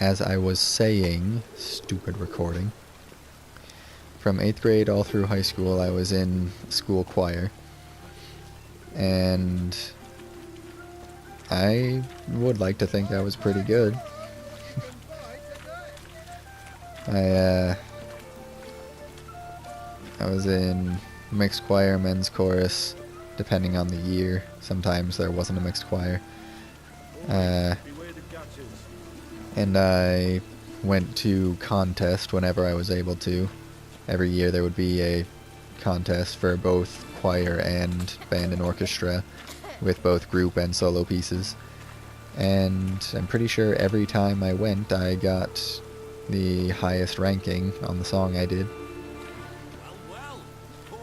as I was saying, stupid recording, from 8th grade all through high school I was in school choir, and I would like to think I was pretty good. I was in mixed choir, men's chorus, depending on the year. Sometimes there wasn't a mixed choir. And I went to contest whenever I was able to. Every year there would be a contest for both choir and band and orchestra, with both group and solo pieces. And I'm pretty sure every time I went I got the highest ranking on the song I did.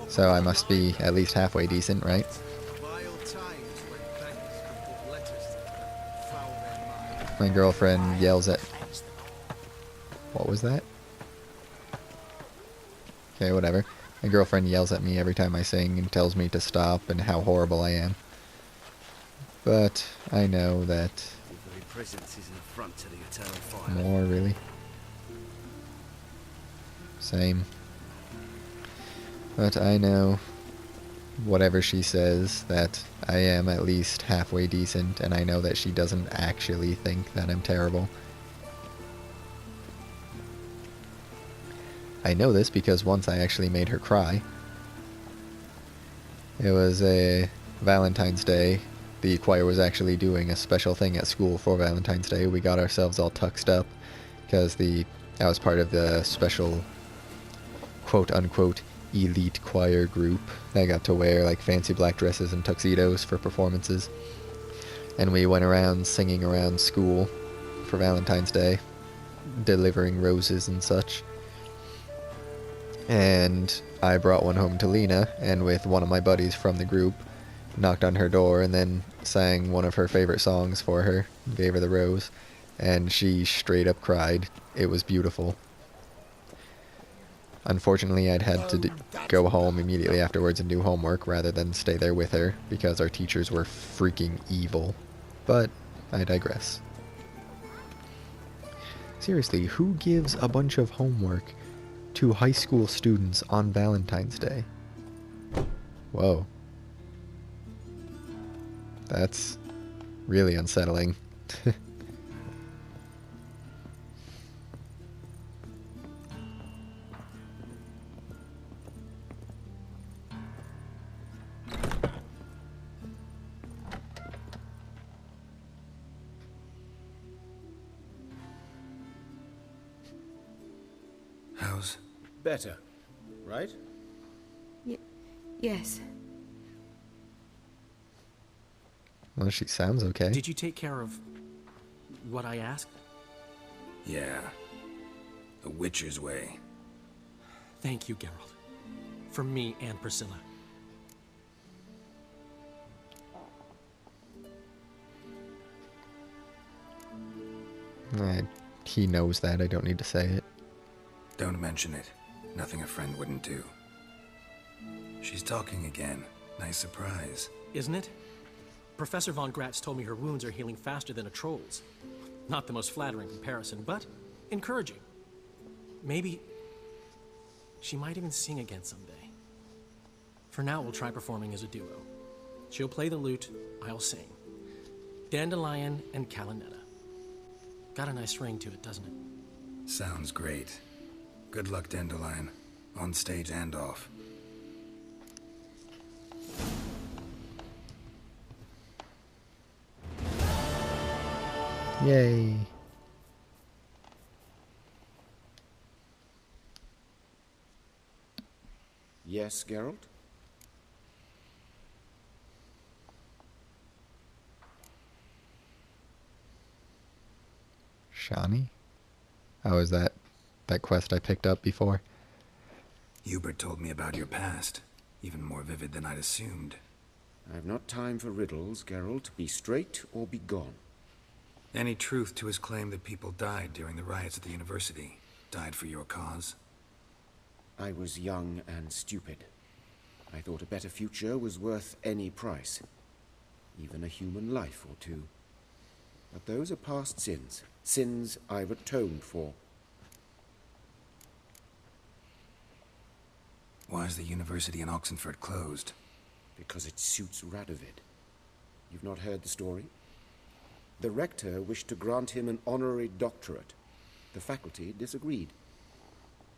So I must be at least halfway decent, right? My girlfriend yells at... What was that? Okay, whatever. My girlfriend yells at me every time I sing and tells me to stop and how horrible I am. But I know that... More, really? Same. But I know, whatever she says, that I am at least halfway decent, and I know that she doesn't actually think that I'm terrible. I know this because once I actually made her cry. It was a Valentine's Day. The choir was actually doing a special thing at school for Valentine's Day. We got ourselves all tuxed up because I was part of the special quote-unquote elite choir group that got to wear like fancy black dresses and tuxedos for performances. And we went around singing around school for Valentine's Day, delivering roses and such. And I brought one home to Lena, and with one of my buddies from the group, knocked on her door and then sang one of her favorite songs for her, gave her the rose, and she straight up cried. It was beautiful. Unfortunately, I'd had to go home immediately afterwards and do homework rather than stay there with her because our teachers were freaking evil. But I digress. Seriously, who gives a bunch of homework to high school students on Valentine's Day? Whoa. That's really unsettling. How's... Better, right? Yes. Well, she sounds okay. Did you take care of what I asked? Yeah. The Witcher's way. Thank you, Geralt. For me and Priscilla. He knows that. I don't need to say it. Don't mention it. Nothing a friend wouldn't do. She's talking again. Nice surprise. Isn't it? Professor von Gratz told me her wounds are healing faster than a troll's. Not the most flattering comparison, but encouraging. Maybe she might even sing again someday. For now, we'll try performing as a duo. She'll play the lute, I'll sing. Dandelion and Calinetta. Got a nice ring to it, doesn't it? Sounds great. Good luck, Dandelion. On stage and off. Yay. Yes, Geralt? Shani? How is that quest I picked up before? Hubert told me about your past. Even more vivid than I'd assumed. I've not time for riddles, Geralt. Be straight or be gone. Any truth to his claim that people died during the riots at the university? Died for your cause? I was young and stupid. I thought a better future was worth any price. Even a human life or two. But those are past sins. sins I've atoned for. Why is the university in Oxenford closed? Because it suits Radovid. You've not heard the story? The rector wished to grant him an honorary doctorate. The faculty disagreed.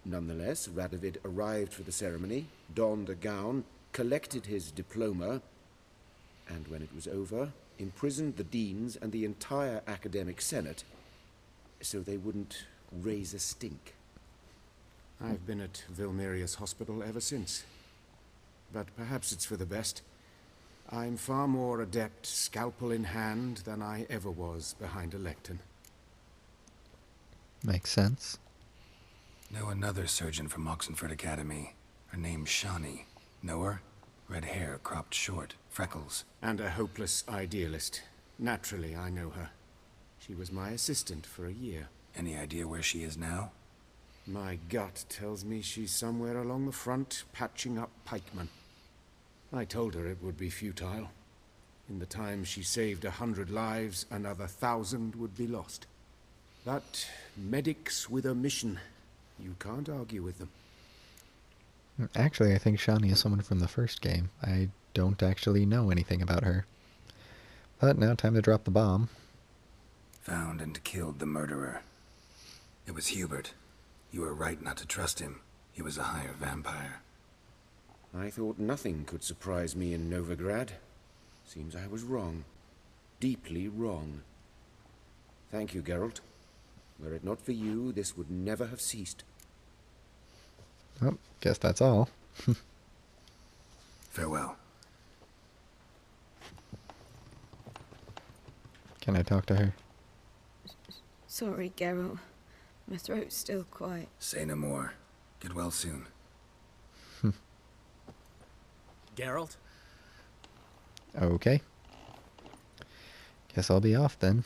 Nonetheless, Radovid arrived for the ceremony, donned a gown, collected his diploma, and when it was over, imprisoned the deans and the entire academic senate so they wouldn't raise a stink. I've been at Vilmerius Hospital ever since. But perhaps it's for the best. I'm far more adept scalpel in hand than I ever was behind a lectern. Makes sense. Know another surgeon from Oxenford Academy. Her name's Shawnee. Know her? Red hair, cropped short, freckles. And a hopeless idealist. Naturally, I know her. She was my assistant for a year. Any idea where she is now? My gut tells me she's somewhere along the front, patching up pikemen. I told her it would be futile. In the time she saved 100 lives, another 1,000 would be lost. But medics with a mission. You can't argue with them. Actually, I think Shawnee is someone from the first game. I don't actually know anything about her. But now time to drop the bomb. Found and killed the murderer. It was Hubert. You were right not to trust him. He was a higher vampire. I thought nothing could surprise me in Novigrad. Seems I was wrong. Deeply wrong. Thank you, Geralt. Were it not for you, this would never have ceased. Oh, guess that's all. Farewell. Can I talk to her? Sorry, Geralt. My throat's still quite... Say no more. Get well soon. Geralt? Okay. Guess I'll be off then.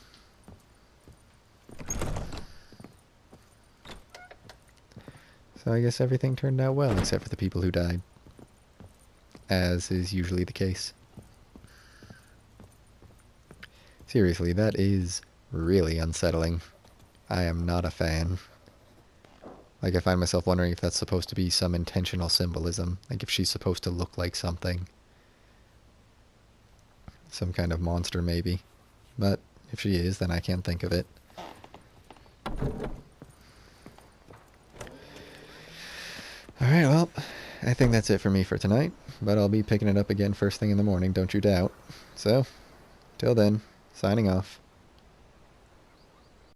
So I guess everything turned out well, except for the people who died. As is usually the case. Seriously, that is really unsettling. I am not a fan. Like, I find myself wondering if that's supposed to be some intentional symbolism. Like, if she's supposed to look like something. Some kind of monster, maybe. But if she is, then I can't think of it. Alright, well, I think that's it for me for tonight. But I'll be picking it up again first thing in the morning, don't you doubt. So, till then, signing off.